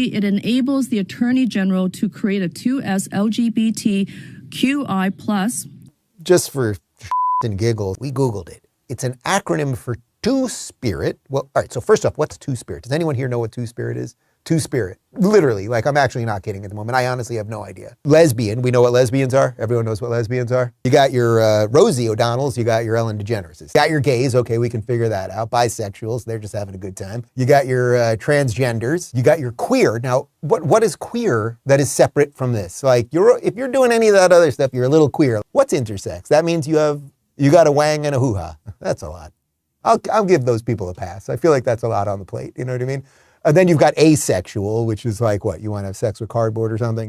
It enables the Attorney General to create a 2S LGBTQI+. Just for and giggles, we Googled it. It's an acronym for Two-Spirit. Well, all right, so first off, what's Two-Spirit? Does anyone here know what Two-Spirit is? Two-Spirit. Literally, like I'm actually not kidding at the moment. I honestly have no idea. Lesbian, we know what lesbians are. Everyone knows what lesbians are. You got your Rosie O'Donnells, you got your Ellen DeGeneres. You got your gays, okay, we can figure that out. Bisexuals, they're just having a good time. You got your transgenders. You got your queer. Now, what is queer that is separate from this? Like, if you're doing any of that other stuff, you're a little queer. What's intersex? That means you got a wang and a hoo-ha. That's a lot. I'll give those people a pass. I feel like that's a lot on the plate. You know what I mean? And then you've got asexual, which is like what? You want to have sex with cardboard or something?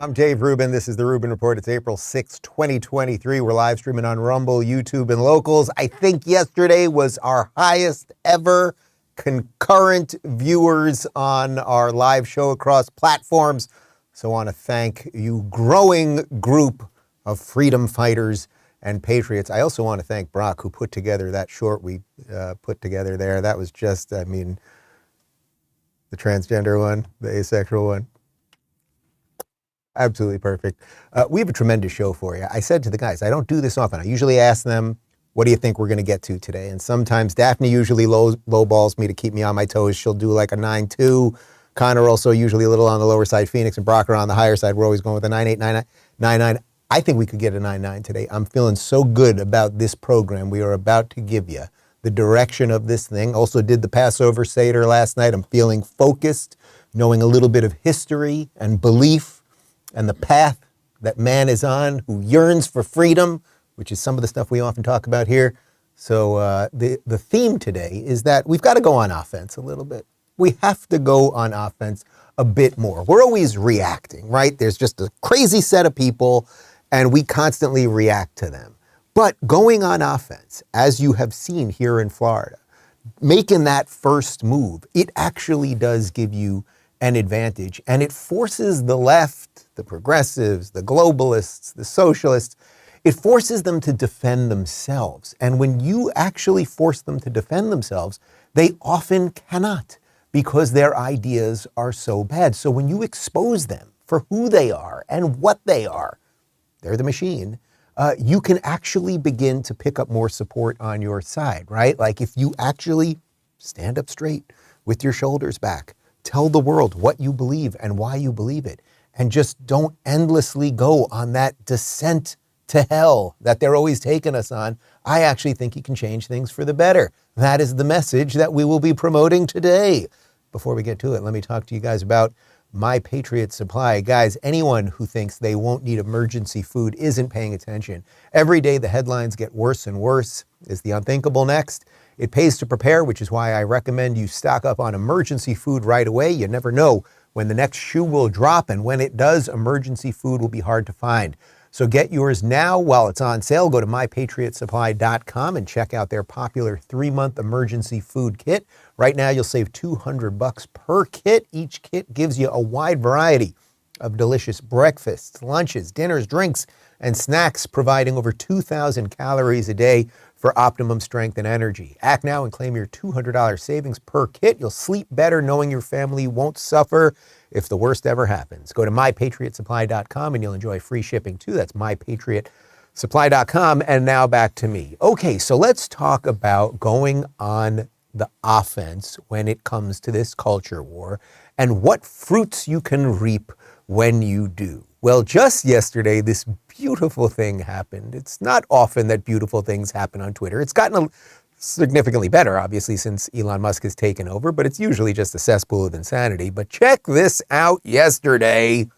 I'm Dave Rubin. This is the Rubin Report. It's April 6, 2023. We're live streaming on Rumble, YouTube, and Locals. I think yesterday was our highest ever concurrent viewers on our live show across platforms. So I want to thank you, growing group of freedom fighters and patriots. I also want to thank Brock, who put together that short we put together there. That was just, I mean, the transgender one, the asexual one. Absolutely perfect. We have a tremendous show for you. I said to the guys, I don't do this often. I usually ask them, what do you think we're going to get to today? And sometimes Daphne usually lowballs me to keep me on my toes. She'll do like a 9-2. Connor also usually a little on the lower side. Phoenix and Brock are on the higher side. We're always going with a 9-8, 9-9, 9-9. I think we could get a 9-9 today. I'm feeling so good about this program we are about to give you. The direction of this thing. Also did the Passover Seder last night. I'm feeling focused, knowing a little bit of history and belief and the path that man is on who yearns for freedom, which is some of the stuff we often talk about here. So the theme today is that we've got to go on offense a little bit. We have to go on offense a bit more. We're always reacting, right? There's just a crazy set of people and we constantly react to them. But going on offense, as you have seen here in Florida, making that first move, it actually does give you an advantage. And it forces the left, the progressives, the globalists, the socialists, it forces them to defend themselves. And when you actually force them to defend themselves, they often cannot because their ideas are so bad. So when you expose them for who they are and what they are, they're the machine, you can actually begin to pick up more support on your side, right? Like if you actually stand up straight with your shoulders back, tell the world what you believe and why you believe it, and just don't endlessly go on that descent to hell that they're always taking us on. I actually think you can change things for the better. That is the message that we will be promoting today. Before we get to it, let me talk to you guys about My Patriot Supply. Guys, anyone who thinks they won't need emergency food isn't paying attention. Every day the headlines get worse and worse. Is the unthinkable next? It pays to prepare, which is why I recommend you stock up on emergency food right away. You never know when the next shoe will drop, and when it does, emergency food will be hard to find. So get yours now while it's on sale. Go to mypatriotsupply.com and check out their popular 3-month emergency food kit. Right now, you'll save $200 per kit. Each kit gives you a wide variety of delicious breakfasts, lunches, dinners, drinks, and snacks, providing over 2,000 calories a day for optimum strength and energy. Act now and claim your $200 savings per kit. You'll sleep better knowing your family won't suffer if the worst ever happens. Go to mypatriotsupply.com and you'll enjoy free shipping too. That's mypatriotsupply.com. And now back to me. Okay, so let's talk about going on the offense when it comes to this culture war and what fruits you can reap when you do. Well, just yesterday, this beautiful thing happened. It's not often that beautiful things happen on Twitter. It's gotten significantly better, obviously, since Elon Musk has taken over, but it's usually just a cesspool of insanity. But check this out yesterday.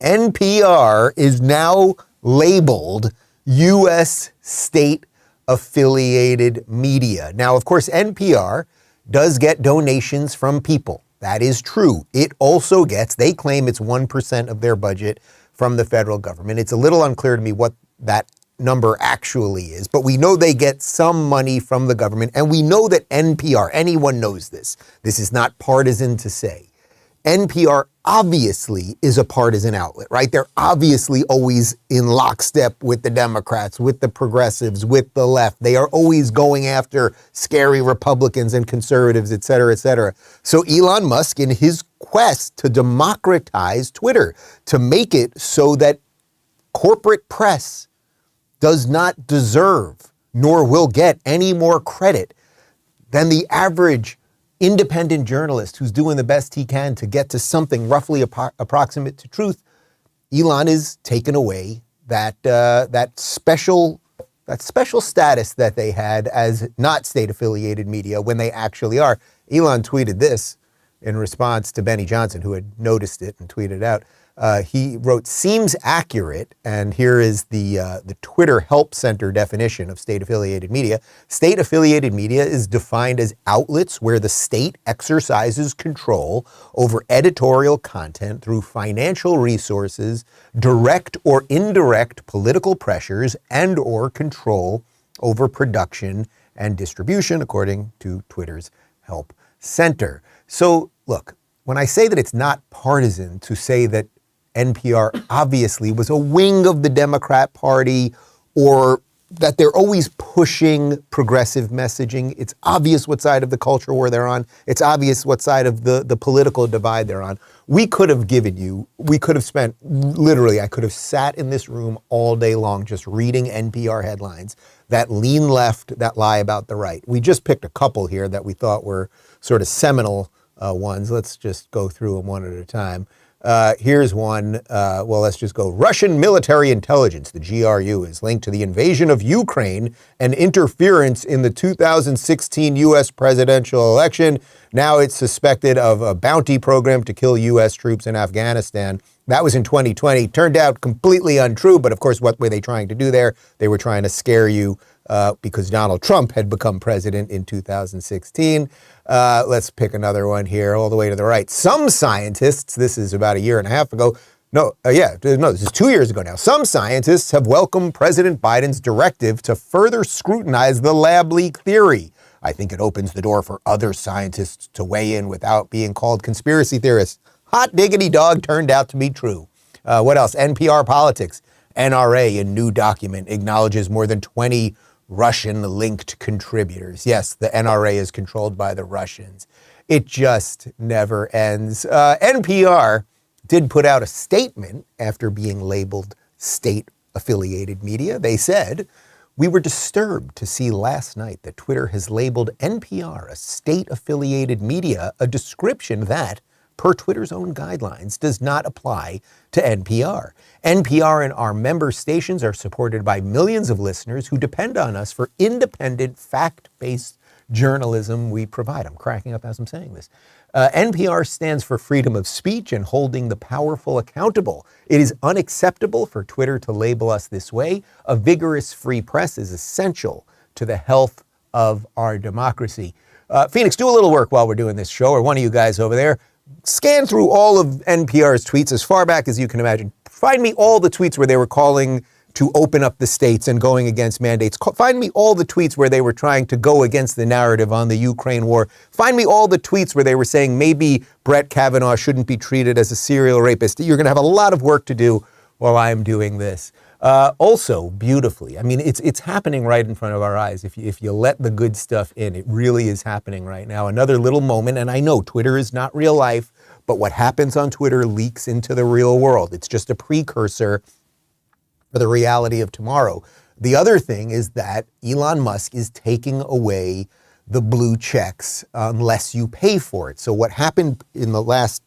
NPR is now labeled U.S. state-affiliated media. Now, of course, NPR does get donations from people. That is true. It also gets, they claim it's 1% of their budget from the federal government. It's a little unclear to me what that number actually is, but we know they get some money from the government, and we know that NPR, anyone knows this, this is not partisan to say, NPR obviously is a partisan outlet, right? They're obviously always in lockstep with the Democrats, with the progressives, with the left. They are always going after scary Republicans and conservatives, et cetera, et cetera. So Elon Musk, in his quest to democratize Twitter, to make it so that corporate press does not deserve nor will get any more credit than the average independent journalist who's doing the best he can to get to something roughly approximate to truth, Elon is taking away that special status that they had as not state-affiliated media when they actually are. Elon tweeted this in response to Benny Johnson, who had noticed it and tweeted out. He wrote, "Seems accurate," and here is the Twitter Help Center definition of state-affiliated media. State-affiliated media is defined as outlets where the state exercises control over editorial content through financial resources, direct or indirect political pressures, and or control over production and distribution, according to Twitter's Help Center. So, look, when I say that it's not partisan to say that NPR obviously was a wing of the Democrat Party or that they're always pushing progressive messaging, it's obvious what side of the culture war they're on. It's obvious what side of the political divide they're on. We could have spent, literally, I could have sat in this room all day long just reading NPR headlines that lean left, that lie about the right. We just picked a couple here that we thought were sort of seminal ones. Let's just go through them one at a time. Here's one. Let's just go. Russian military intelligence, the GRU, is linked to the invasion of Ukraine and interference in the 2016 U.S. presidential election. Now it's suspected of a bounty program to kill U.S. troops in Afghanistan. That was in 2020. Turned out completely untrue. But of course, what were they trying to do there? They were trying to scare you because Donald Trump had become president in 2016. Let's pick another one here, all the way to the right. Some scientists, this is about a year and a half ago. This is 2 years ago now. Some scientists have welcomed President Biden's directive to further scrutinize the lab leak theory. I think it opens the door for other scientists to weigh in without being called conspiracy theorists. Hot diggity dog, turned out to be true. What else? NPR Politics. NRA in new document acknowledges more than 20 Russian-linked contributors. Yes, the NRA is controlled by the Russians. It just never ends. NPR did put out a statement after being labeled state-affiliated media. They said, "We were disturbed to see last night that Twitter has labeled NPR a state-affiliated media, a description that, per Twitter's own guidelines, does not apply to NPR. NPR and our member stations are supported by millions of listeners who depend on us for independent, fact-based journalism we provide." I'm cracking up as I'm saying this. NPR stands for freedom of speech and holding the powerful accountable. It is unacceptable for Twitter to label us this way. A vigorous free press is essential to the health of our democracy. Phoenix, do a little work while we're doing this show, or one of you guys over there. Scan through all of NPR's tweets as far back as you can imagine. Find me all the tweets where they were calling to open up the states and going against mandates. Find me all the tweets where they were trying to go against the narrative on the Ukraine war. Find me all the tweets where they were saying maybe Brett Kavanaugh shouldn't be treated as a serial rapist. You're going to have a lot of work to do while I'm doing this. Also, beautifully, I mean, it's happening right in front of our eyes. If you let the good stuff in, it really is happening right now. Another little moment, and I know Twitter is not real life, but what happens on Twitter leaks into the real world. It's just a precursor for the reality of tomorrow. The other thing is that Elon Musk is taking away the blue checks unless you pay for it. So what happened in the last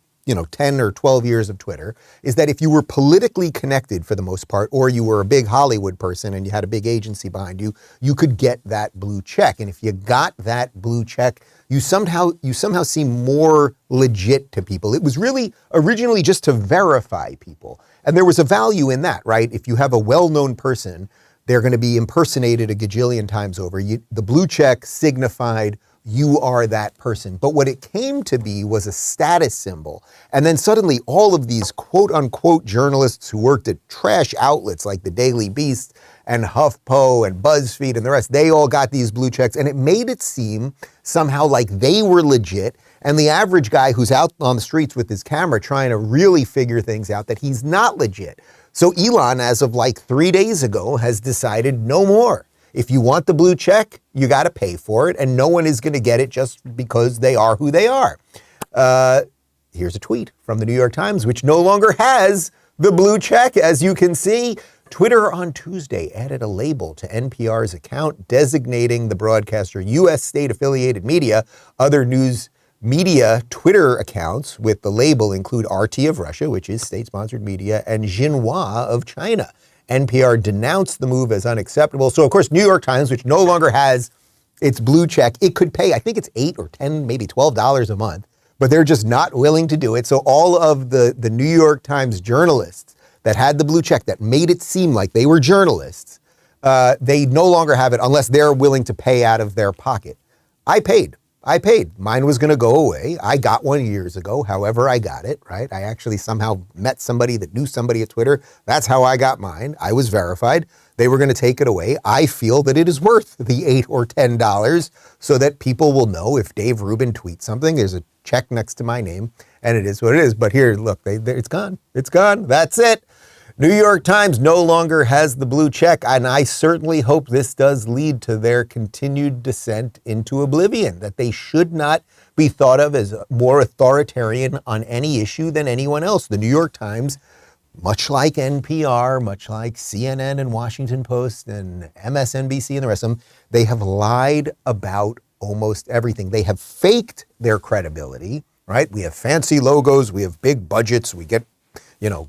10 or 12 years of Twitter is that if you were politically connected for the most part, or you were a big Hollywood person and you had a big agency behind you, you could get that blue check. And if you got that blue check, you somehow seem more legit to people. It was really originally just to verify people. And there was a value in that, right? If you have a well-known person, they're going to be impersonated a gajillion times over. The blue check signified you are that person. But what it came to be was a status symbol. And then suddenly all of these quote unquote journalists who worked at trash outlets like the Daily Beast and HuffPo and BuzzFeed and the rest, they all got these blue checks, and it made it seem somehow like they were legit And the average guy who's out on the streets with his camera trying to really figure things out, that he's not legit. So Elon, as of like 3 days ago, has decided no more. If you want the blue check, you got to pay for it, and no one is going to get it just because they are who they are. Here's a tweet from the New York Times, which no longer has the blue check, as you can see. Twitter on Tuesday added a label to NPR's account designating the broadcaster U.S. state-affiliated media. Other news media Twitter accounts with the label include RT of Russia, which is state-sponsored media, and Xinhua of China. NPR denounced the move as unacceptable. So, of course, New York Times, which no longer has its blue check, it could pay, I think it's $8 or $10, maybe $12 a month, but they're just not willing to do it. So all of the New York Times journalists that had the blue check, that made it seem like they were journalists, they no longer have it unless they're willing to pay out of their pocket. I paid. Mine was going to go away. I got one years ago, however I got it, right? I actually somehow met somebody that knew somebody at Twitter. That's how I got mine. I was verified. They were going to take it away. I feel that it is worth the $8 or $10 so that people will know if Dave Rubin tweets something, there's a check next to my name, and it is what it is. But here, look, it's gone. It's gone. That's it. New York Times no longer has the blue check, and I certainly hope this does lead to their continued descent into oblivion, that they should not be thought of as more authoritarian on any issue than anyone else. The New York Times, much like NPR, much like CNN and Washington Post and MSNBC and the rest of them, they have lied about almost everything. They have faked their credibility, right? We have fancy logos, we have big budgets, we get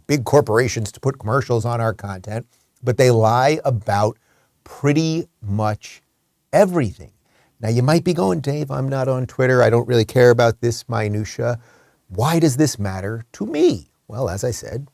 big corporations to put commercials on our content, but they lie about pretty much everything. Now, you might be going, Dave, I'm not on Twitter. I don't really care about this minutia. Why does this matter to me? Well, as I said,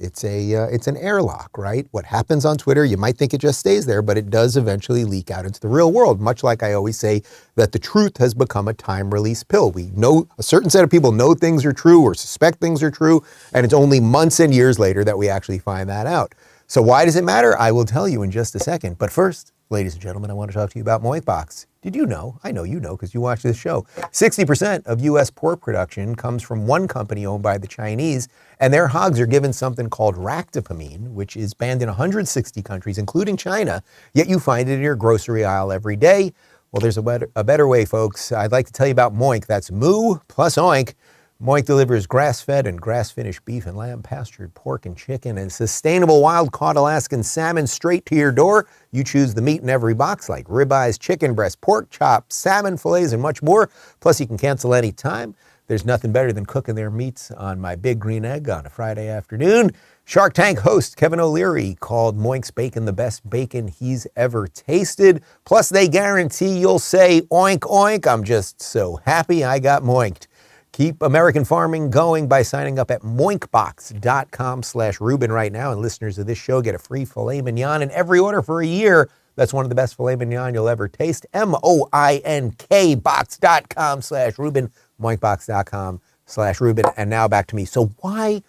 it's an airlock, right? What happens on Twitter, you might think it just stays there, but it does eventually leak out into the real world, much like I always say that the truth has become a time-release pill. We know, a certain set of people know things are true or suspect things are true, and it's only months and years later that we actually find that out. So why does it matter? I will tell you in just a second. But first, ladies and gentlemen, I want to talk to you about Moink. Did you know? I know you know because you watch this show. 60% of U.S. pork production comes from one company owned by the Chinese, and their hogs are given something called ractopamine, which is banned in 160 countries, including China, yet you find it in your grocery aisle every day. Well, there's a better way, folks. I'd like to tell you about Moink. That's moo plus oink. Moink delivers grass-fed and grass-finished beef and lamb, pastured pork and chicken, and sustainable wild-caught Alaskan salmon straight to your door. You choose the meat in every box, like ribeyes, chicken breast, pork chops, salmon fillets, and much more. Plus, you can cancel any time. There's nothing better than cooking their meats on my big green egg on a Friday afternoon. Shark Tank host Kevin O'Leary called Moink's bacon the best bacon he's ever tasted. Plus, they guarantee you'll say, oink, oink. I'm just so happy I got moinked. Keep American farming going by signing up at moinkbox.com/Rubin right now. And listeners of this show get a free filet mignon in every order for a year. That's one of the best filet mignon you'll ever taste. MOINK box.com/Rubin, moinkbox.com/Rubin. And now back to me. So why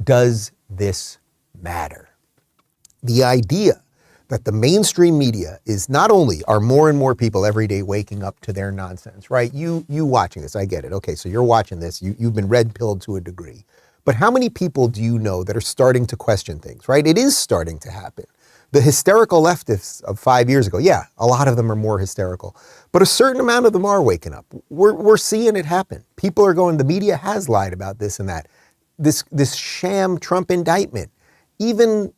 does this matter? The idea that the mainstream media is not only are more and more people every day waking up to their nonsense, right? You watching this, I get it. Okay, so you're watching this, you've been red-pilled to a degree. But how many people do you know that are starting to question things, right? It is starting to happen. The hysterical leftists of 5 years ago, yeah, a lot of them are more hysterical, but a certain amount of them are waking up. We're seeing it happen. People are going, the media has lied about this and that. This sham Trump indictment, even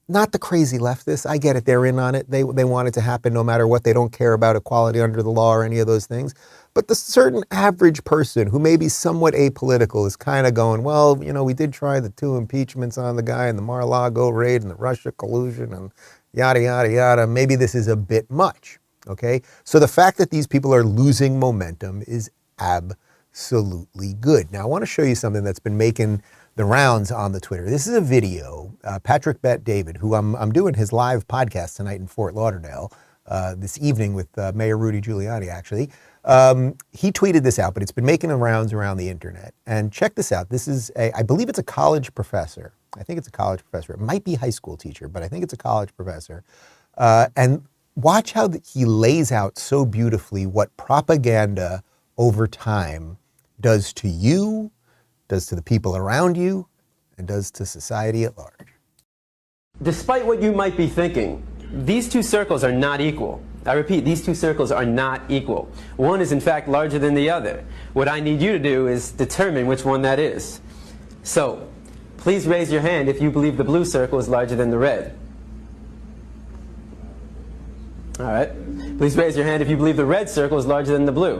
not the crazy leftists. I get it. They're in on it. They want it to happen no matter what. They don't care about equality under the law or any of those things. But the certain average person who may be somewhat apolitical is kind of going, well, we did try the 2 impeachments on the guy in the Mar-a-Lago raid and the Russia collusion and yada, yada, yada. Maybe this is a bit much. Okay. So the fact that these people are losing momentum is absolutely good. Now, I want to show you something that's been making the rounds on the Twitter. This is a video. Patrick Bet David, who I'm doing his live podcast tonight in Fort Lauderdale this evening with Mayor Rudy Giuliani, actually. He tweeted this out, but it's been making the rounds around the internet. And check this out. This is I believe it's a college professor. I think it's a college professor. It might be a high school teacher, but I think it's a college professor. And watch how he lays out so beautifully what propaganda over time does to you, does to the people around you, and does to society at large. Despite what you might be thinking, these two circles are not equal. I repeat, these two circles are not equal. One is in fact larger than the other. What I need you to do is determine which one that is. So, please raise your hand if you believe the blue circle is larger than the red. All right. Please raise your hand if you believe the red circle is larger than the blue.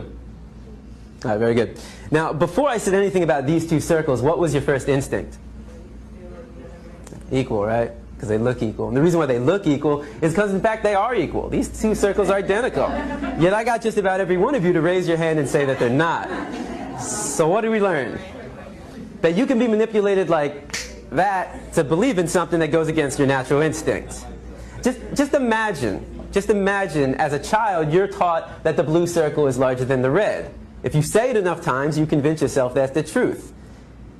All right, very good. Now, before I said anything about these two circles, what was your first instinct? Equal, right? Because they look equal. And the reason why they look equal is because, in fact, they are equal. These two circles are identical. Yet I got just about every one of you to raise your hand and say that they're not. So what did we learn? That you can be manipulated like that to believe in something that goes against your natural instincts. Just imagine as a child you're taught that the blue circle is larger than the red. If you say it enough times, you convince yourself that's the truth.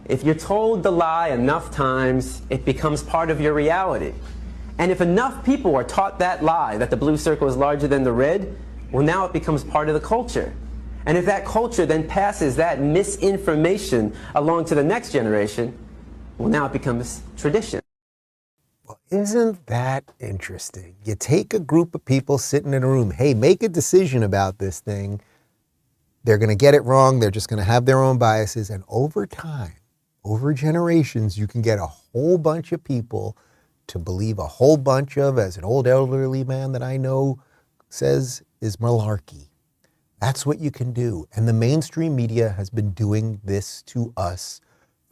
If you're told the lie enough times, it becomes part of your reality. And if enough people are taught that lie, that the blue circle is larger than the red, well, now it becomes part of the culture. And if that culture then passes that misinformation along to the next generation, well, now it becomes tradition. Well, isn't that interesting? You take a group of people sitting in a room, hey, make a decision about this thing. They're going to get it wrong. They're just going to have their own biases. And over time, over generations, you can get a whole bunch of people to believe a whole bunch of, as an old elderly man that I know says, is malarkey. That's what you can do. And the mainstream media has been doing this to us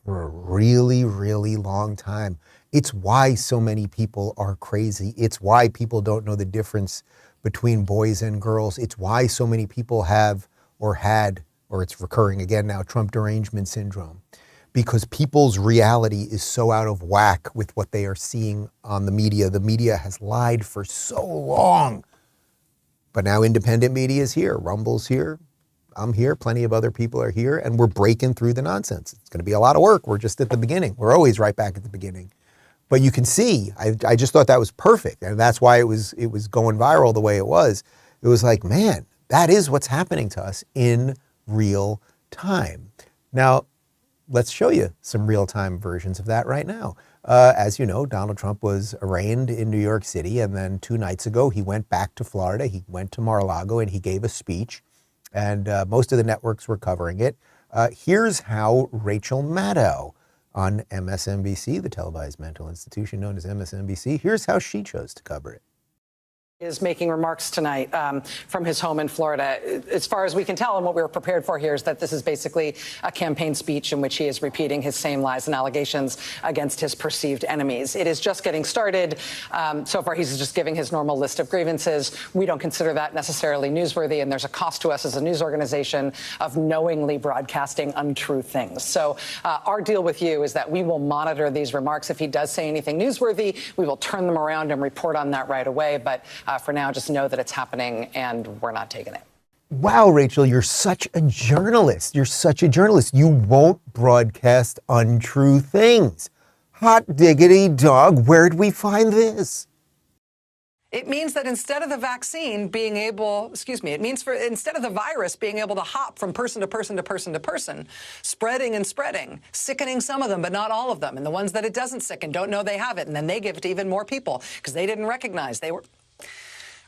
for a really, really long time. It's why so many people are crazy. It's why people don't know the difference between boys and girls. It's why so many people have or had, or it's recurring again now, Trump derangement syndrome. Because people's reality is so out of whack with what they are seeing on the media. The media has lied for so long. But now independent media is here. Rumble's here. I'm here. Plenty of other people are here. And we're breaking through the nonsense. It's going to be a lot of work. We're just at the beginning. We're always right back at the beginning. But you can see, I just thought that was perfect. And that's why it was going viral the way it was. It was like, man, that is what's happening to us in real time. Now, let's show you some real-time versions of that right now. As you know, Donald Trump was arraigned in New York City, and then 2 nights ago, he went back to Florida. He went to Mar-a-Lago, and he gave a speech, and most of the networks were covering it. Here's how Rachel Maddow on MSNBC, the televised mental institution known as MSNBC, here's how she chose to cover it. Is making remarks tonight from his home in Florida. As far as we can tell, and what we were prepared for here is that this is basically a campaign speech in which he is repeating his same lies and allegations against his perceived enemies. It is just getting started. So far, he's just giving his normal list of grievances. We don't consider that necessarily newsworthy, and there's a cost to us as a news organization of knowingly broadcasting untrue things. So our deal with you is that we will monitor these remarks. If he does say anything newsworthy, we will turn them around and report on that right away. But for now, just know that it's happening and we're not taking it. Wow, Rachel, you're such a journalist. You're such a journalist. You won't broadcast untrue things. Hot diggity dog, where'd we find this? It means that instead of the vaccine being able, instead of the virus being able to hop from person to person to person to person, spreading and spreading, sickening some of them, but not all of them. And the ones that it doesn't sicken don't know they have it. And then they give it to even more people because they didn't recognize they were.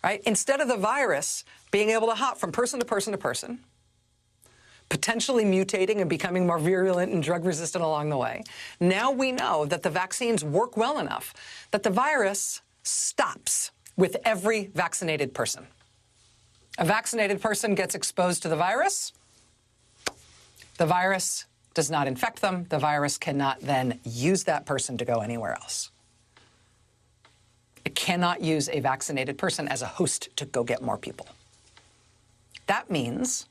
Right? Instead of the virus being able to hop from person to person to person, potentially mutating and becoming more virulent and drug resistant along the way, now we know that the vaccines work well enough that the virus stops with every vaccinated person. A vaccinated person gets exposed to the virus does not infect them. The virus cannot then use that person to go anywhere else. It cannot use a vaccinated person as a host to go get more people. That means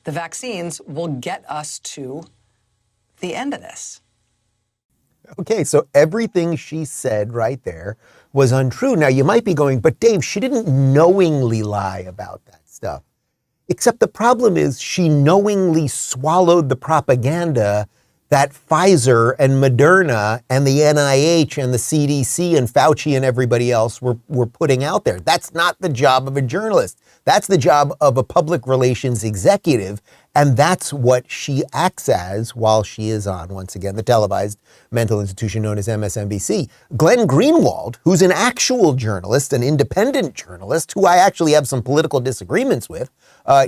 the vaccines will get us to the end of this. Okay, so everything she said right there was untrue. Now, you might be going, but Dave, she didn't knowingly lie about that stuff. Except the problem is she knowingly swallowed the propaganda that Pfizer and Moderna and the NIH and the CDC and Fauci and everybody else were putting out there. That's not the job of a journalist. That's the job of a public relations executive. And that's what she acts as while she is on, once again, the televised mental institution known as MSNBC. Glenn Greenwald, who's an actual journalist, an independent journalist, who I actually have some political disagreements with,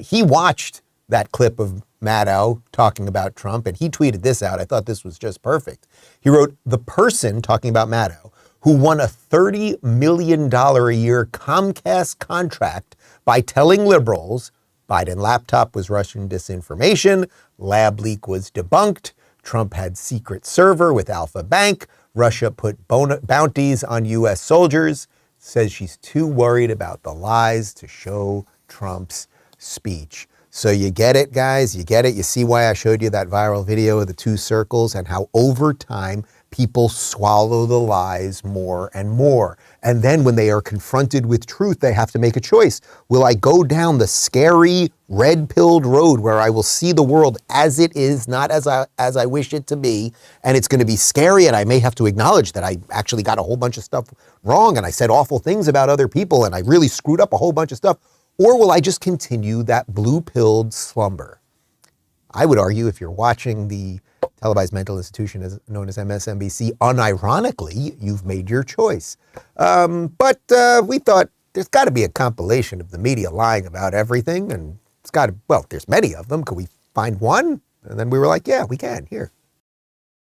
he watched that clip of Maddow talking about Trump, and he tweeted this out. I thought this was just perfect. He wrote, the person, talking about Maddow, who won a $30 million a year Comcast contract by telling liberals Biden laptop was Russian disinformation, lab leak was debunked, Trump had secret server with Alpha Bank, Russia put bounties on U.S. soldiers, says she's too worried about the lies to show Trump's speech. So you get it, guys, you get it. You see why I showed you that viral video of the two circles and how over time people swallow the lies more and more. And then when they are confronted with truth, they have to make a choice. Will I go down the scary red-pilled road where I will see the world as it is, not as I wish it to be, and it's going to be scary, and I may have to acknowledge that I actually got a whole bunch of stuff wrong and I said awful things about other people and I really screwed up a whole bunch of stuff? Or will I just continue that blue-pilled slumber? I would argue if you're watching the televised mental institution known as MSNBC, unironically, you've made your choice. But we thought there's got to be a compilation of the media lying about everything, and it's got to, well, there's many of them. Could we find one? And then we were like, yeah, we can. Here.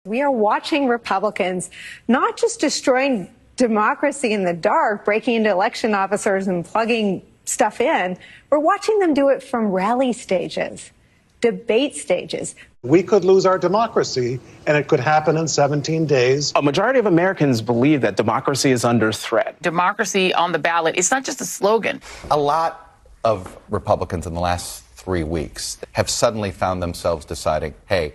We are watching Republicans not just destroying democracy in the dark, breaking into election officers and plugging stuff in. We're watching them do it from rally stages, debate stages. We could lose our democracy, and it could happen in 17 days. A majority of Americans believe that democracy is under threat. Democracy on the ballot, it's not just a slogan. A lot of Republicans in the last 3 weeks have suddenly found themselves deciding, hey,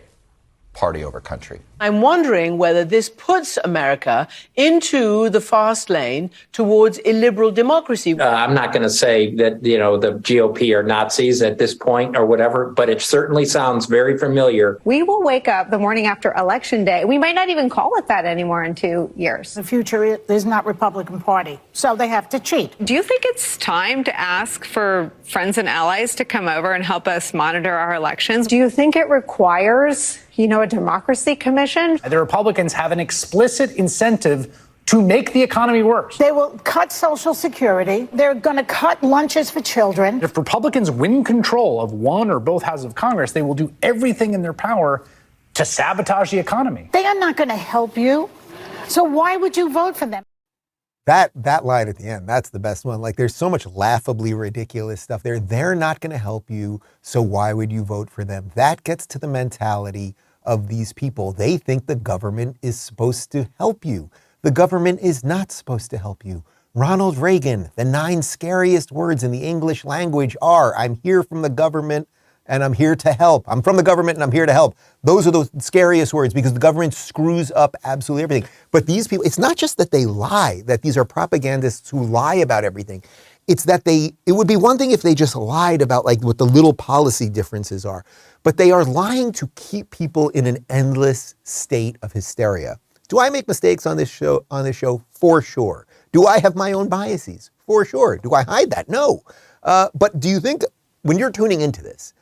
party over country. I'm wondering whether this puts America into the fast lane towards illiberal democracy. I'm not going to say that, the GOP are Nazis at this point or whatever, but it certainly sounds very familiar. We will wake up the morning after Election Day. We might not even call it that anymore in 2 years. The future is not Republican Party, so they have to cheat. Do you think it's time to ask for friends and allies to come over and help us monitor our elections? Do you think it requires, a democracy commission? The Republicans have an explicit incentive to make the economy worse. They will cut Social Security. They're going to cut lunches for children. If Republicans win control of one or both houses of Congress, they will do everything in their power to sabotage the economy. They are not going to help you. So why would you vote for them? That line at the end, that's the best one. Like, there's so much laughably ridiculous stuff there. They're not going to help you, so why would you vote for them? That gets to the mentality of these people. They think the government is supposed to help you. The government is not supposed to help you. Ronald Reagan, the 9 scariest words in the English language are, I'm here from the government and I'm here to help. I'm from the government and I'm here to help. Those are the scariest words because the government screws up absolutely everything. But these people, it's not just that they lie, that these are propagandists who lie about everything. It's that it would be one thing if they just lied about like what the little policy differences are, but they are lying to keep people in an endless state of hysteria. Do I make mistakes on this show? For sure. Do I have my own biases? For sure. Do I hide that? No. But do you think when you're tuning into this,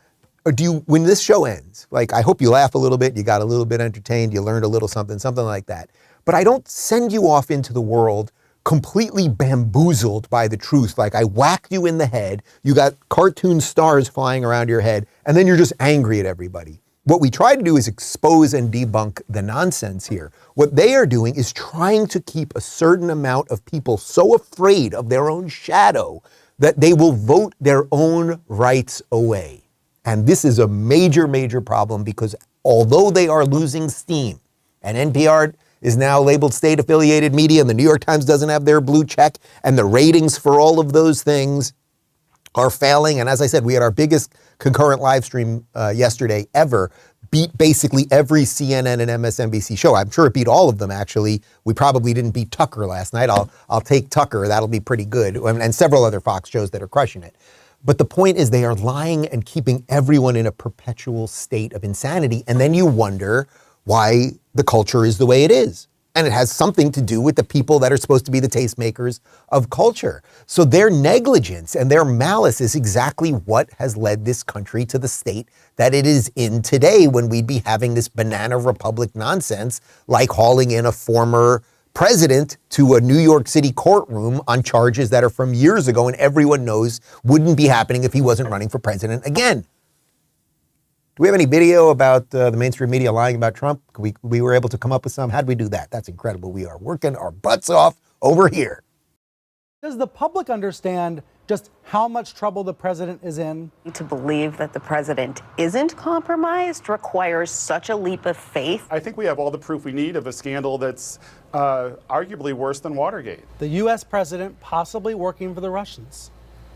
or when this show ends, like I hope you laugh a little bit, you got a little bit entertained, you learned a little something like that. But I don't send you off into the world completely bamboozled by the truth. Like I whacked you in the head, you got cartoon stars flying around your head, and then you're just angry at everybody. What we try to do is expose and debunk the nonsense here. What they are doing is trying to keep a certain amount of people so afraid of their own shadow that they will vote their own rights away. And this is a major, major problem because although they are losing steam, and NPR is now labeled state-affiliated media, and the New York Times doesn't have their blue check, and the ratings for all of those things are failing. And as I said, we had our biggest concurrent live stream yesterday ever, beat basically every CNN and MSNBC show. I'm sure it beat all of them, actually. We probably didn't beat Tucker last night. I'll take Tucker. That'll be pretty good. And several other Fox shows that are crushing it. But the point is they are lying and keeping everyone in a perpetual state of insanity. And then you wonder, why the culture is the way it is. And it has something to do with the people that are supposed to be the tastemakers of culture. So their negligence and their malice is exactly what has led this country to the state that it is in today, when we'd be having this banana republic nonsense, like hauling in a former president to a New York City courtroom on charges that are from years ago and everyone knows wouldn't be happening if he wasn't running for president again. Do we have any video about the mainstream media lying about Trump? We were able to come up with some. How'd we do that? That's incredible. We are working our butts off over here. Does the public understand just how much trouble the president is in? To believe that the president isn't compromised requires such a leap of faith. I think we have all the proof we need of a scandal that's arguably worse than Watergate. The U.S. president possibly working for the Russians,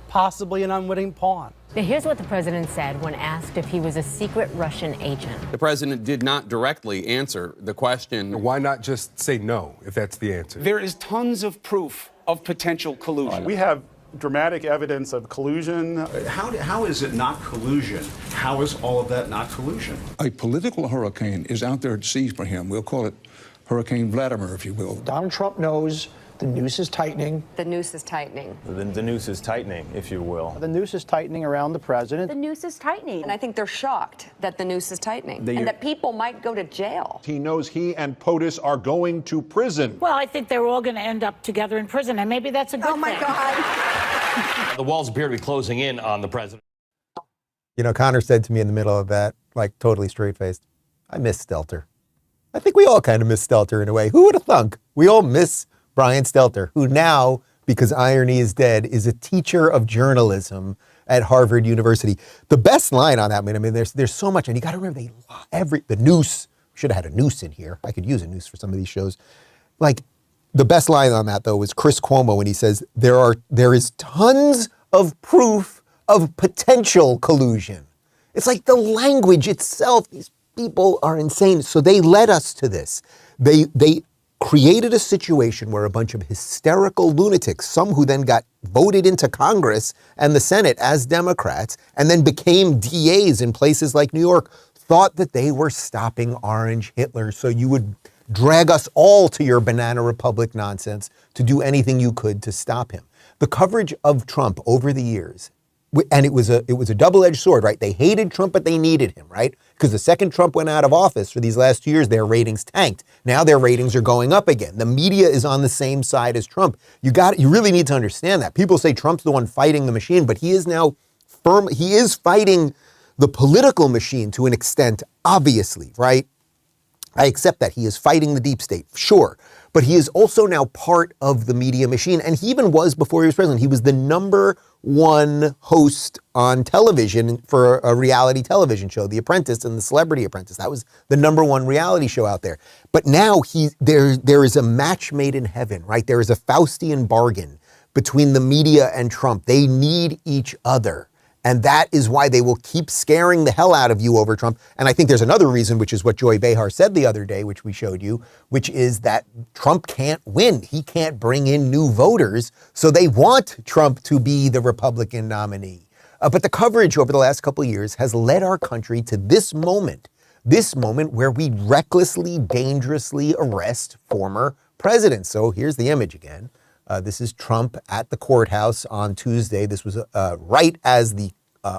possibly an unwitting pawn. Now, here's what the president said when asked if he was a secret Russian agent. The president did not directly answer the question. Why not just say no, if that's the answer? There is tons of proof of potential collusion. We have dramatic evidence of collusion. How is it not collusion? How is all of that not collusion? A political hurricane is out there at sea for him. We'll call it Hurricane Vladimir, if you will. Donald Trump knows the noose is tightening. The noose is tightening. The noose is tightening, if you will. The noose is tightening around the president. The noose is tightening. And I think they're shocked that the noose is tightening and that people might go to jail. He knows he and POTUS are going to prison. Well, I think they're all going to end up together in prison, and maybe that's a good thing. Oh, my God. The walls appear to be closing in on the president. You know, Connor said to me in the middle of that, like totally straight-faced, I miss Stelter. I think we all kind of miss Stelter in a way. Who would have thunk? We all miss Brian Stelter, who now, because irony is dead, is a teacher of journalism at Harvard University. The best line on that, I mean, there's so much, and you got to remember, the noose, should have had a noose in here. I could use a noose for some of these shows. Like, the best line on that, though, was Chris Cuomo when he says, there is tons of proof of potential collusion. It's like the language itself, these people are insane. So they led us to this. They created a situation where a bunch of hysterical lunatics, some who then got voted into Congress and the Senate as Democrats, and then became DAs in places like New York, thought that they were stopping Orange Hitler. So you would drag us all to your banana republic nonsense to do anything you could to stop him. The coverage of Trump over the years, and it was a double-edged sword, right? They hated Trump, but they needed him, right? Because the second Trump went out of office for these last 2 years, their ratings tanked. Now their ratings are going up again. The media is on the same side as Trump. You really need to understand that. People say Trump's the one fighting the machine, but he is now he is fighting the political machine to an extent, obviously, right? I accept that. He is fighting the deep state, sure. But he is also now part of the media machine. And he even was before he was president. He was the #1 host on television for a reality television show, The Apprentice and The Celebrity Apprentice. That was the #1 reality show out there. But now there is a match made in heaven, right? There is a Faustian bargain between the media and Trump. They need each other. And that is why they will keep scaring the hell out of you over Trump. And I think there's another reason, which is what Joy Behar said the other day, which we showed you, which is that Trump can't win. He can't bring in new voters. So they want Trump to be the Republican nominee. But the coverage over the last couple of years has led our country to this moment where we recklessly, dangerously arrest former presidents. So here's the image again. This is Trump at the courthouse on Tuesday. This was right as the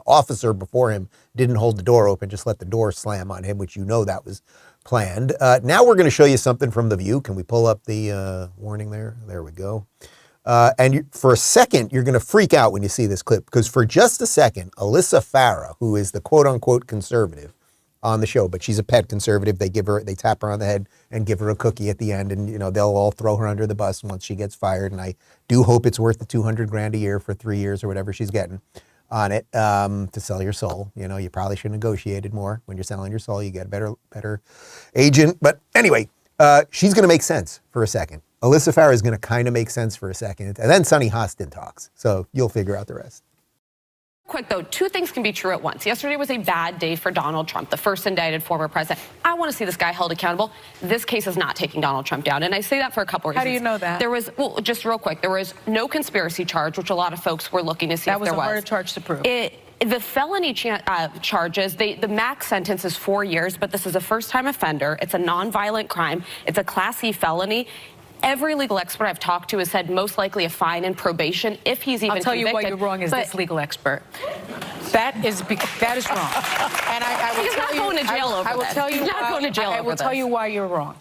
officer before him didn't hold the door open, just let the door slam on him, which you know that was planned. Now we're going to show you something from The View. Can we pull up the warning there? There we go. And for a second, you're going to freak out when you see this clip, because for just a second, Alyssa Farah, who is the quote-unquote conservative on the show, but she's a pet conservative. They tap her on the head and give her a cookie at the end, and they'll all throw her under the bus once she gets fired. And I do hope it's worth the $200,000 a year for 3 years or whatever she's getting on it to sell your soul. You probably should have negotiated more. When you're selling your soul, you get a better agent. But anyway, she's going to make sense for a second. Alyssa Farah is going to kind of make sense for a second, and then Sonny Hostin talks. So you'll figure out the rest. Quick, though, two things can be true at once. Yesterday was a bad day for Donald Trump, the first indicted former president. I want to see this guy held accountable. This case is not taking Donald Trump down, and I say that for a couple of reasons. How do you know that? There was, just real quick, there was no conspiracy charge, which a lot of folks were looking to see if there was. That was a harder charge to prove. The felony charges, the max sentence is 4 years, but this is a first-time offender. It's a nonviolent crime. It's a Class C felony. Every legal expert I've talked to has said most likely a fine and probation if he's even I'll tell convicted. you why you're wrong as this legal expert. That is wrong. And I will He's tell not you, going to jail over I will this. tell you He's not going to jail I will over tell this. you why you're wrong.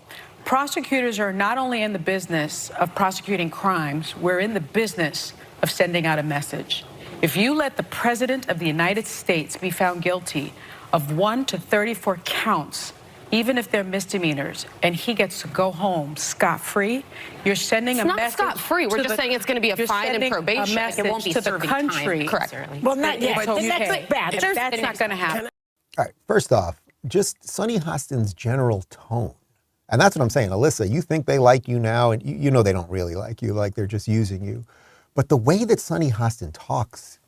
Prosecutors are not only in the business of prosecuting crimes, we're in the business of sending out a message. If you let the President of the United States be found guilty of 1 to 34 counts, even if they're misdemeanors, and he gets to go home scot-free, you're sending It's a not message. scot-free. We're just saying it's going to be a you're fine and sending a probation. message It won't be to the serving time. country. Correct. Well, not yet. It's okay. That's bad. There's- That's not going to happen. All right, first off, just Sonny Hostin's general tone. And that's what I'm saying. Alyssa, you think they like you now, and you know they don't really like you, like they're just using you. But the way that Sonny Hostin talks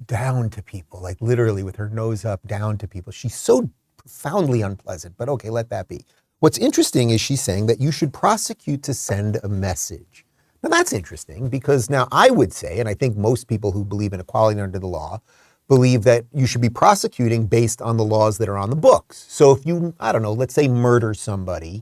down to people, like literally with her nose up down to people, she's so profoundly unpleasant, but okay, let that be. What's interesting is she's saying that you should prosecute to send a message. Now that's interesting because now I would say, and I think most people who believe in equality under the law believe that you should be prosecuting based on the laws that are on the books. So if you, I don't know, let's say murder somebody,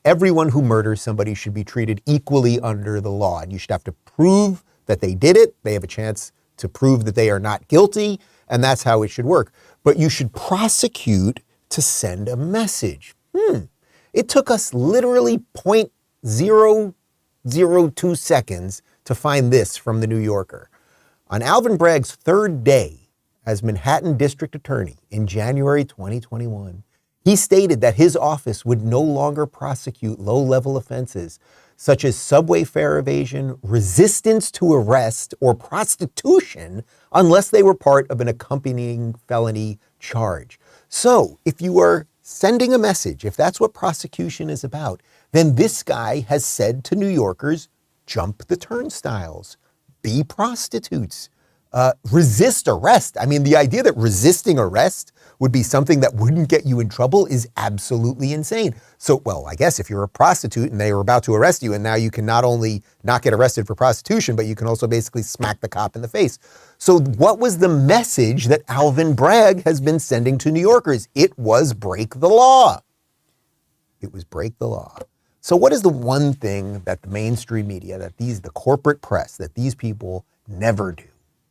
everyone who murders somebody should be treated equally under the law. And you should have to prove that they did it. They have a chance to prove that they are not guilty, and that's how it should work. But you should prosecute to send a message. It took us literally 0.002 seconds to find this from the New Yorker. On Alvin Bragg's third day as Manhattan District Attorney in January 2021, he stated that his office would no longer prosecute low-level offenses such as subway fare evasion, resistance to arrest, or prostitution unless they were part of an accompanying felony charge. So if you are sending a message, if that's what prosecution is about, then this guy has said to New Yorkers, jump the turnstiles, be prostitutes, resist arrest. I mean, the idea that resisting arrest would be something that wouldn't get you in trouble is absolutely insane. So, well, I guess if you're a prostitute and they were about to arrest you and now you can not only not get arrested for prostitution, but you can also basically smack the cop in the face. So what was the message that Alvin Bragg has been sending to New Yorkers? It was break the law. It was break the law. So what is the one thing that the mainstream media, that the corporate press, that these people never do?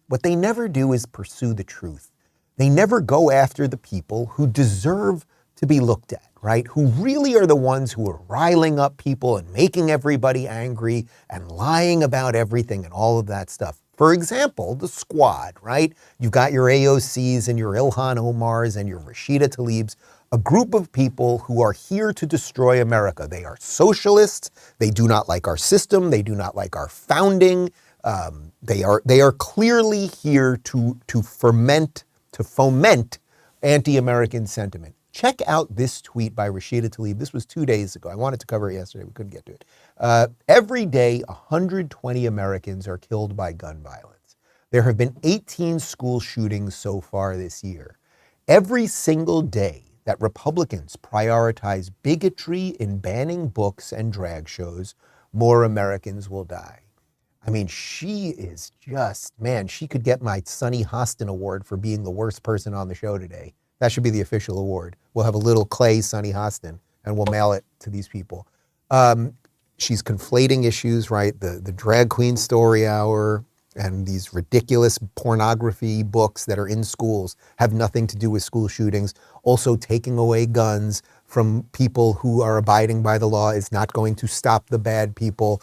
What they never do is pursue the truth. They never go after the people who deserve to be looked at, right? Who really are the ones who are riling up people and making everybody angry and lying about everything and all of that stuff. For example, the squad, right? You've got your AOCs and your Ilhan Omars and your Rashida Tlaibs, a group of people who are here to destroy America. They are socialists. They do not like our system. They do not like our founding. They are clearly here to foment anti-American sentiment. Check out this tweet by Rashida Tlaib. This was 2 days ago. I wanted to cover it yesterday. We couldn't get to it. Every day, 120 Americans are killed by gun violence. There have been 18 school shootings so far this year. Every single day that Republicans prioritize bigotry in banning books and drag shows, more Americans will die. I mean, she is just, man, she could get my Sonny Hostin Award for being the worst person on the show today. That should be the official award. We'll have a little clay Sonny Hostin and we'll mail it to these people. She's conflating issues, right? The drag queen story hour and these ridiculous pornography books that are in schools have nothing to do with school shootings. Also, taking away guns from people who are abiding by the law is not going to stop the bad people.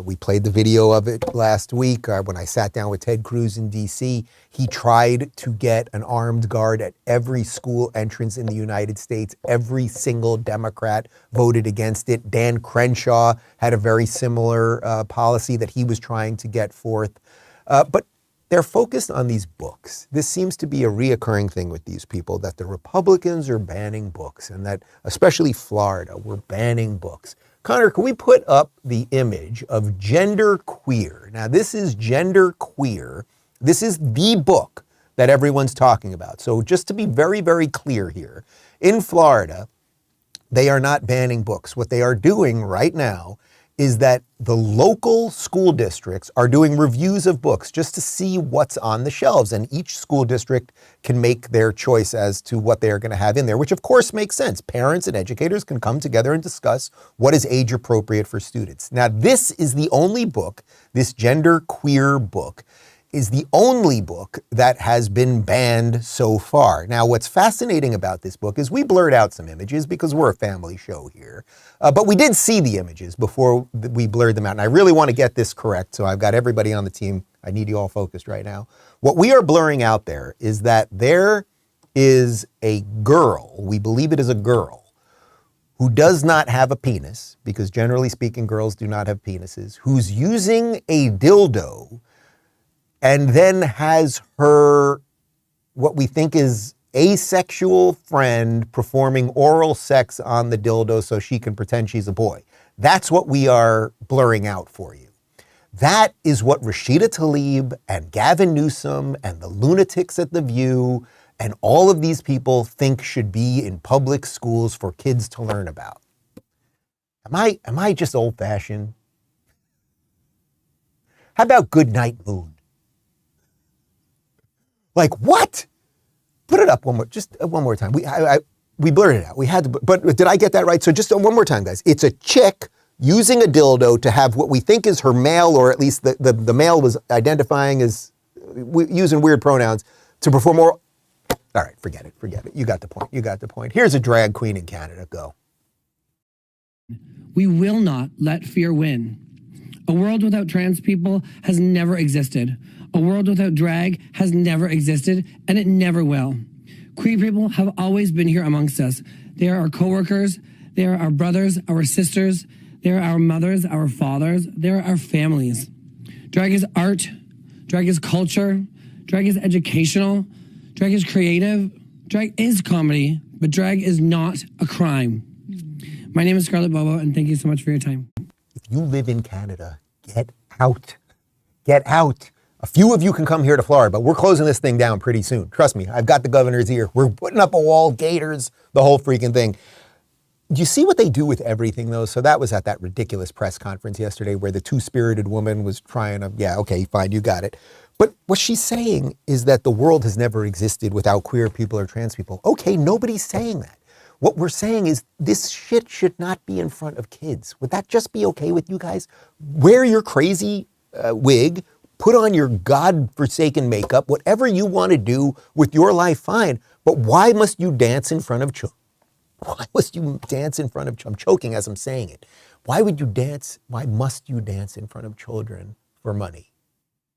We played the video of it last week when I sat down with Ted Cruz in D.C. He tried to get an armed guard at every school entrance in the United States. Every single Democrat voted against it. Dan Crenshaw had a very similar policy that he was trying to get forth. But they're focused on these books. This seems to be a reoccurring thing with these people, that the Republicans are banning books and that especially Florida, we're banning books. Connor, can we put up the image of Gender Queer? Now, this is Gender Queer. This is the book that everyone's talking about. So just to be very, very clear here, in Florida, they are not banning books. What they are doing right now is that the local school districts are doing reviews of books just to see what's on the shelves. And each school district can make their choice as to what they are going to have in there, which of course makes sense. Parents and educators can come together and discuss what is age appropriate for students. Now, this is the only book, this gender queer book, is the only book that has been banned so far. Now, what's fascinating about this book is we blurred out some images because we're a family show here. But we did see the images before we blurred them out. And I really want to get this correct, so I've got everybody on the team. I need you all focused right now. What we are blurring out there is that there is a girl, we believe it is a girl, who does not have a penis, because generally speaking, girls do not have penises, who's using a dildo and then has her, what we think is asexual friend performing oral sex on the dildo so she can pretend she's a boy. That's what we are blurring out for you. That is what Rashida Tlaib and Gavin Newsom and the lunatics at The View and all of these people think should be in public schools for kids to learn about. Am I just old-fashioned? How about Good Night Moon? Like, what? Put it up one more time. We blurred it out. We had to, but did I get that right? So just one more time, guys. It's a chick using a dildo to have what we think is her male, or at least the male was identifying as using weird pronouns to perform oral. All right, forget it. You got the point. Here's a drag queen in Canada. Go. We will not let fear win. A world without trans people has never existed. A world without drag has never existed, and it never will. Queer people have always been here amongst us. They are our coworkers, they are our brothers, our sisters, they are our mothers, our fathers, they are our families. Drag is art, drag is culture, drag is educational, drag is creative, drag is comedy, but drag is not a crime. My name is Scarlett Bobo, and thank you so much for your time. If you live in Canada, get out. Get out. A few of you can come here to Florida, but we're closing this thing down pretty soon. Trust me, I've got the governor's ear. We're putting up a wall, gators, the whole freaking thing. Do you see what they do with everything, though? So that was at that ridiculous press conference yesterday where the two-spirited woman was trying to, yeah, okay, fine, you got it. But what she's saying is that the world has never existed without queer people or trans people. Okay, nobody's saying that. What we're saying is this shit should not be in front of kids. Would that just be okay with you guys? Wear your crazy wig, put on your God-forsaken makeup, whatever you want to do with your life, fine. But why must you dance in front of children? Why must you dance in front of children? I'm choking as I'm saying it. Why must you dance in front of children for money?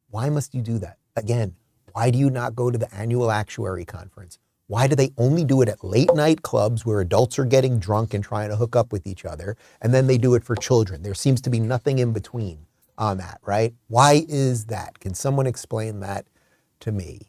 Why must you do that? Again, why do you not go to the annual actuary conference? Why do they only do it at late night clubs where adults are getting drunk and trying to hook up with each other, and then they do it for children? There seems to be nothing in between on that, right? Why is that? Can someone explain that to me?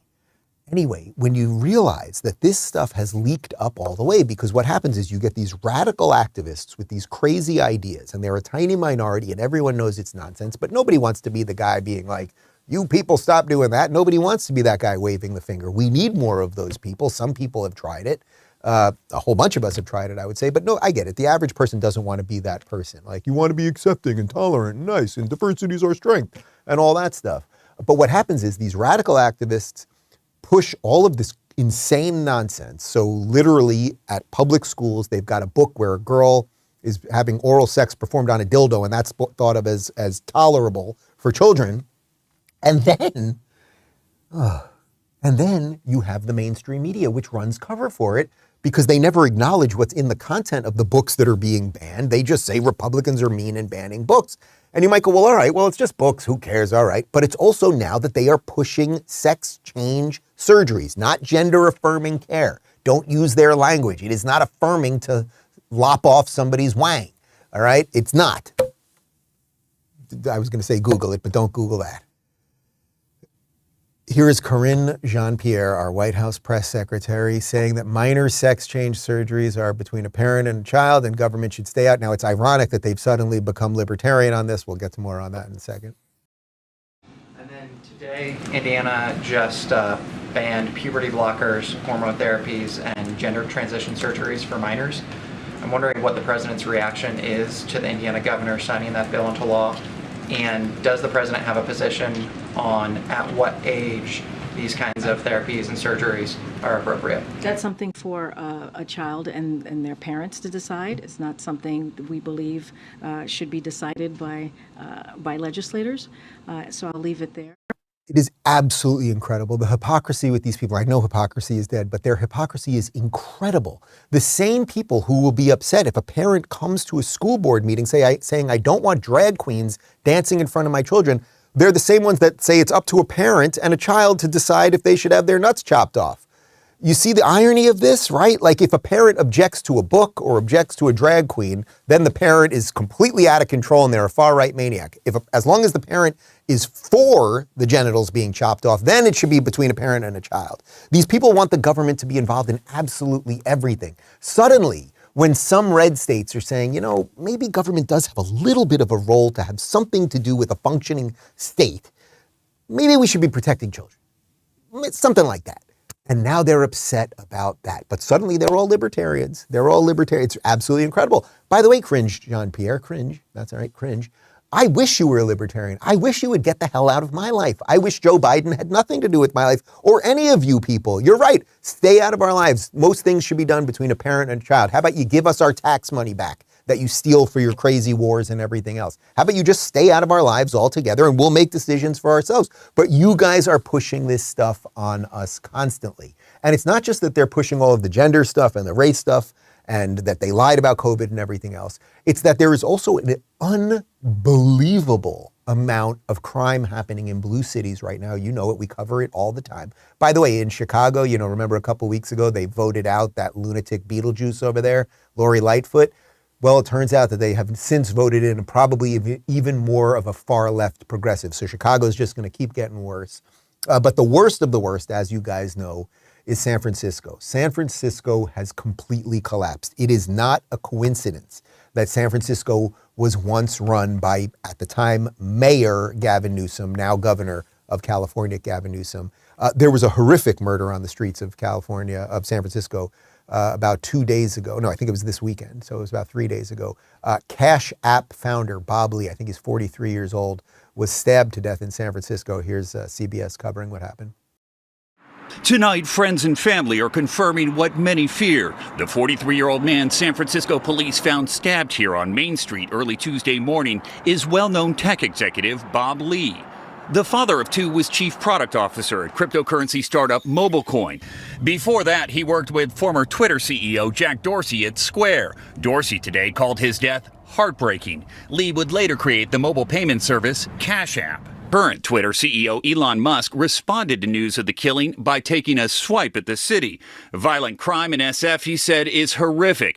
Anyway, when you realize that this stuff has leaked up all the way, because what happens is you get these radical activists with these crazy ideas, and they're a tiny minority and everyone knows it's nonsense, but nobody wants to be the guy being like, you people stop doing that. Nobody wants to be that guy waving the finger. We need more of those people. Some people have tried it. A whole bunch of us have tried it, I would say. But no, I get it. The average person doesn't want to be that person. Like, you want to be accepting and tolerant and nice, and diversity is our strength and all that stuff. But what happens is these radical activists push all of this insane nonsense. So literally at public schools, they've got a book where a girl is having oral sex performed on a dildo, and that's thought of as tolerable for children. And then you have the mainstream media, which runs cover for it because they never acknowledge what's in the content of the books that are being banned. They just say Republicans are mean and banning books. And you might go, well, all right, well, it's just books. Who cares? All right. But it's also now that they are pushing sex change surgeries, not gender affirming care. Don't use their language. It is not affirming to lop off somebody's wang. All right. It's not. I was going to say Google it, but don't Google that. Here is Karine Jean-Pierre, our White House press secretary, saying that minor sex change surgeries are between a parent and a child and government should stay out. Now, it's ironic that they've suddenly become libertarian on this. We'll get to more on that in a second. And then today, Indiana just banned puberty blockers, hormone therapies, and gender transition surgeries for minors. I'm wondering what the president's reaction is to the Indiana governor signing that bill into law, and does the president have a position on at what age these kinds of therapies and surgeries are appropriate? That's something for a child and their parents to decide. It's not something that we believe should be decided by legislators. So I'll leave it there. It is absolutely incredible. The hypocrisy with these people, I know hypocrisy is dead, but their hypocrisy is incredible. The same people who will be upset if a parent comes to a school board meeting saying, I don't want drag queens dancing in front of my children, they're the same ones that say it's up to a parent and a child to decide if they should have their nuts chopped off. You see the irony of this, right? Like if a parent objects to a book or objects to a drag queen, then the parent is completely out of control and they're a far-right maniac. As long as the parent is for the genitals being chopped off, then it should be between a parent and a child. These people want the government to be involved in absolutely everything. Suddenly, when some red states are saying, you know, maybe government does have a little bit of a role to have something to do with a functioning state, maybe we should be protecting children. Something like that. And now they're upset about that. But suddenly they're all libertarians. They're all libertarians. It's absolutely incredible. By the way, cringe, Jean-Pierre, cringe. That's all right, cringe. I wish you were a libertarian. I wish you would get the hell out of my life. I wish Joe Biden had nothing to do with my life or any of you people. You're right. Stay out of our lives. Most things should be done between a parent and a child. How about you give us our tax money back that you steal for your crazy wars and everything else? How about you just stay out of our lives altogether and we'll make decisions for ourselves? But you guys are pushing this stuff on us constantly. And it's not just that they're pushing all of the gender stuff and the race stuff and that they lied about COVID and everything else. It's that there is also an unbelievable amount of crime happening in blue cities right now. You know it, we cover it all the time. By the way, in Chicago, you know, remember a couple weeks ago, they voted out that lunatic Beetlejuice over there, Lori Lightfoot. Well, it turns out that they have since voted in probably even more of a far left progressive. So Chicago is just going to keep getting worse. But the worst of the worst, as you guys know, is San Francisco. San Francisco has completely collapsed. It is not a coincidence that San Francisco was once run by, at the time, Mayor Gavin Newsom, now Governor of California, Gavin Newsom. There was a horrific murder on the streets of California, of San Francisco, about 2 days ago. No, I think it was this weekend. So it was about 3 days ago. Cash App founder Bob Lee, I think he's 43 years old, was stabbed to death in San Francisco. Here's CBS covering what happened. Tonight, friends and family are confirming what many fear. The 43-year-old man San Francisco police found stabbed here on Main Street early Tuesday morning is well-known tech executive Bob Lee. The father of two was chief product officer at cryptocurrency startup MobileCoin. Before that, he worked with former Twitter CEO Jack Dorsey at Square. Dorsey today called his death heartbreaking. Lee would later create the mobile payment service Cash App. Current Twitter CEO Elon Musk responded to news of the killing by taking a swipe at the city. Violent crime in SF, he said, is horrific.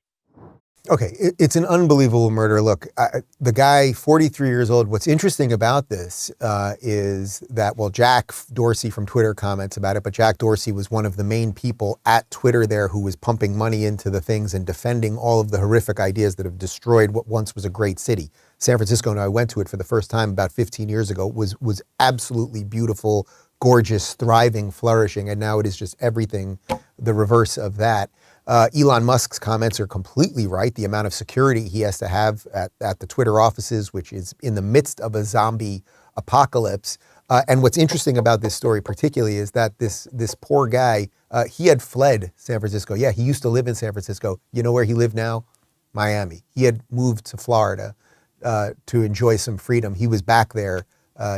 Okay, it's an unbelievable murder. Look, the guy, 43 years old, what's interesting about this is that, well, Jack Dorsey from Twitter comments about it, but Jack Dorsey was one of the main people at Twitter there who was pumping money into the things and defending all of the horrific ideas that have destroyed what once was a great city. San Francisco, and I went to it for the first time about 15 years ago, was absolutely beautiful, gorgeous, thriving, flourishing, and now it is just everything the reverse of that. Elon Musk's comments are completely right. The amount of security he has to have at the Twitter offices, which is in the midst of a zombie apocalypse. And what's interesting about this story particularly is that this poor guy, he had fled San Francisco. Yeah, he used to live in San Francisco. You know where he lived now? Miami. He had moved to Florida to enjoy some freedom. He was back there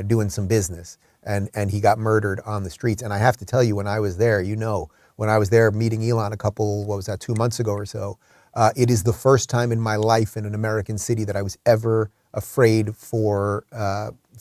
doing some business, and he got murdered on the streets. And I have to tell you, when I was there, you know, when I was there meeting Elon 2 months ago or so, it is the first time in my life in an American city that I was ever afraid for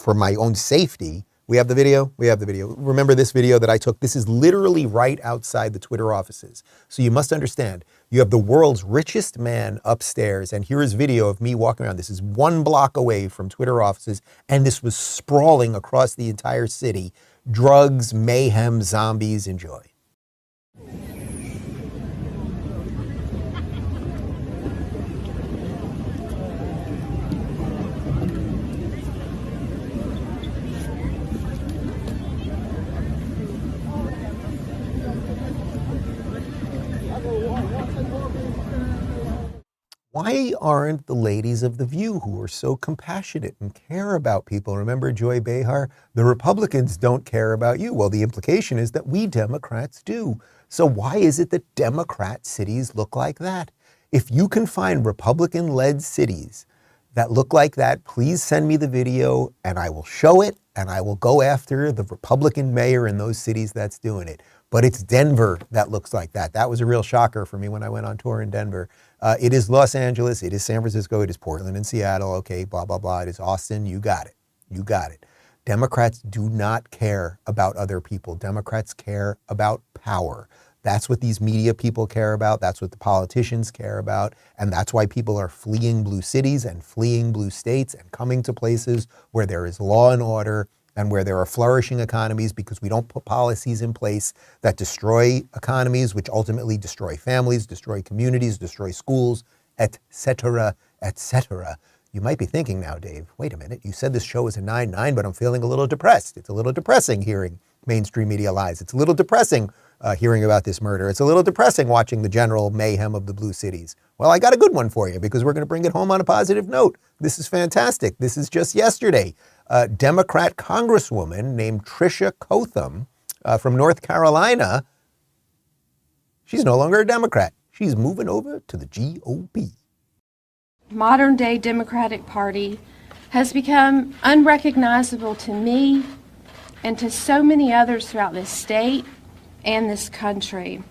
my own safety. We have the video? We have the video. Remember this video that I took? This is literally right outside the Twitter offices. So you must understand, you have the world's richest man upstairs, and here is video of me walking around. This is 1 block away from Twitter offices, and this was sprawling across the entire city. Drugs, mayhem, zombies, enjoy. why aren't the ladies of The View, who are so compassionate and care about people? Remember Joy Behar? The Republicans don't care about you. Well, the implication is that we Democrats do. So why is it that Democrat cities look like that? If you can find Republican-led cities that look like that, please send me the video and I will show it and I will go after the Republican mayor in those cities that's doing it. But it's Denver that looks like that. That was a real shocker for me when I went on tour in Denver. It is Los Angeles, it is San Francisco, it is Portland and Seattle, okay, blah, blah, blah. It is Austin, you got it. You got it. Democrats do not care about other people. Democrats care about power. That's what these media people care about. That's what the politicians care about. And that's why people are fleeing blue cities and fleeing blue states and coming to places where there is law and order and where there are flourishing economies, because we don't put policies in place that destroy economies, which ultimately destroy families, destroy communities, destroy schools, et cetera, et cetera. You might be thinking now, Dave, wait a minute, you said this show is a 9-9, but I'm feeling a little depressed. It's a little depressing hearing mainstream media lies. It's a little depressing hearing about this murder. It's a little depressing watching the general mayhem of the blue cities. Well, I got a good one for you, because we're going to bring it home on a positive note. This is fantastic. This is just yesterday. A Democrat congresswoman named Tricia Cotham from North Carolina, she's no longer a Democrat. She's moving over to the GOP. Modern day Democratic Party has become unrecognizable to me and to so many others throughout this state and this country.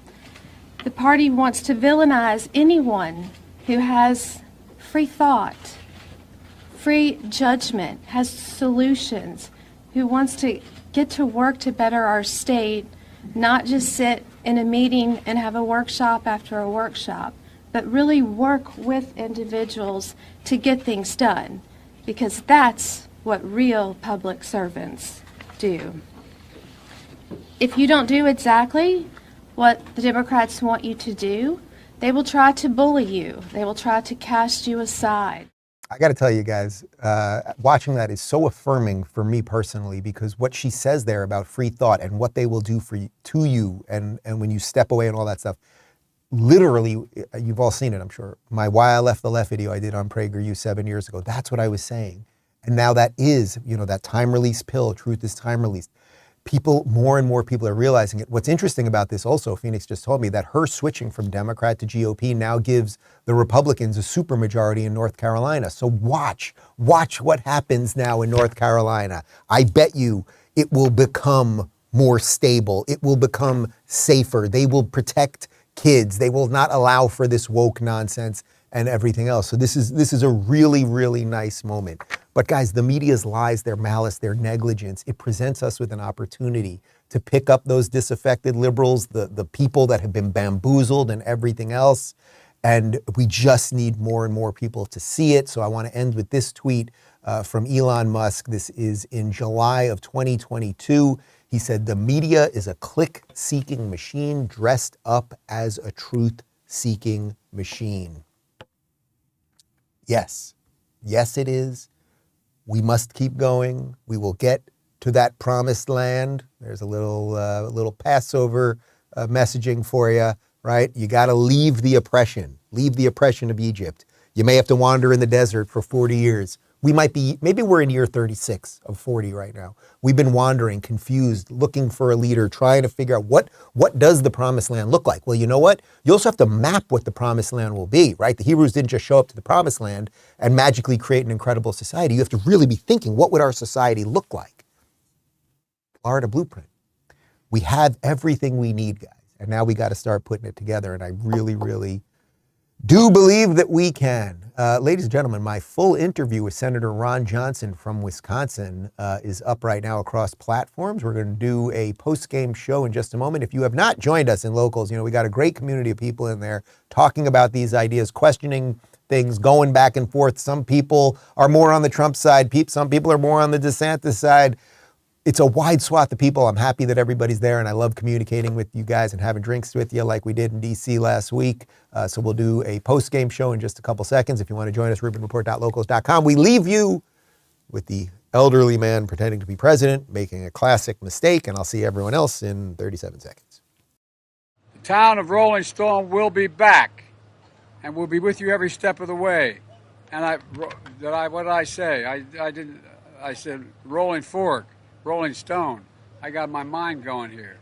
The party wants to villainize anyone who has free thought, free judgment, has solutions, who wants to get to work to better our state, not just sit in a meeting and have a workshop after a workshop, but really work with individuals to get things done, because that's what real public servants do. If you don't do exactly what the Democrats want you to do, they will try to bully you. They will try to cast you aside. I got to tell you guys, watching that is so affirming for me personally, because what she says there about free thought and what they will do for you, to you, and when you step away and all that stuff, literally, you've all seen it, I'm sure. My Why I Left the Left video I did on PragerU 7 years ago, that's what I was saying. And now that is, that time-release pill, truth is time-released. People, more and more people are realizing it. What's interesting about this also, Phoenix just told me that her switching from Democrat to GOP now gives the Republicans a supermajority in North Carolina. So watch what happens now in North Carolina. I bet you it will become more stable. It will become safer. They will protect kids. They will not allow for this woke nonsense and everything else. So this is a really, really nice moment. But guys, the media's lies, their malice, their negligence, it presents us with an opportunity to pick up those disaffected liberals, the people that have been bamboozled and everything else. And we just need more and more people to see it. So I want to end with this tweet from Elon Musk. This is in July of 2022. He said, "The media is a click-seeking machine dressed up as a truth-seeking machine." Yes. Yes, it is. We must keep going. We will get to that promised land. There's a little Passover messaging for you, right? You got to leave the oppression of Egypt. You may have to wander in the desert for 40 years. Maybe we're in year 36 of 40 right now. We've been wandering, confused, looking for a leader, trying to figure out what does the promised land look like? Well, you know what? You also have to map what the promised land will be, right? The Hebrews didn't just show up to the promised land and magically create an incredible society. You have to really be thinking, what would our society look like? Florida blueprint. We have everything we need, guys. And now we got to start putting it together. And I really, really do believe that we can. Ladies and gentlemen, my full interview with Senator Ron Johnson from Wisconsin is up right now across platforms. We're going to do a post-game show in just a moment. If you have not joined us in Locals, we got a great community of people in there talking about these ideas, questioning things, going back and forth. Some people are more on the Trump side. Some people are more on the DeSantis side. It's a wide swath of people. I'm happy that everybody's there, and I love communicating with you guys and having drinks with you like we did in D.C. last week. So we'll do a post-game show in just a couple seconds. If you want to join us, RubinReport.locals.com. We leave you with the elderly man pretending to be president, making a classic mistake, and I'll see everyone else in 37 seconds. The town of Rolling Stone will be back and we'll be with you every step of the way. And what did I say? I said rolling fork, rolling stone. I got my mind going here.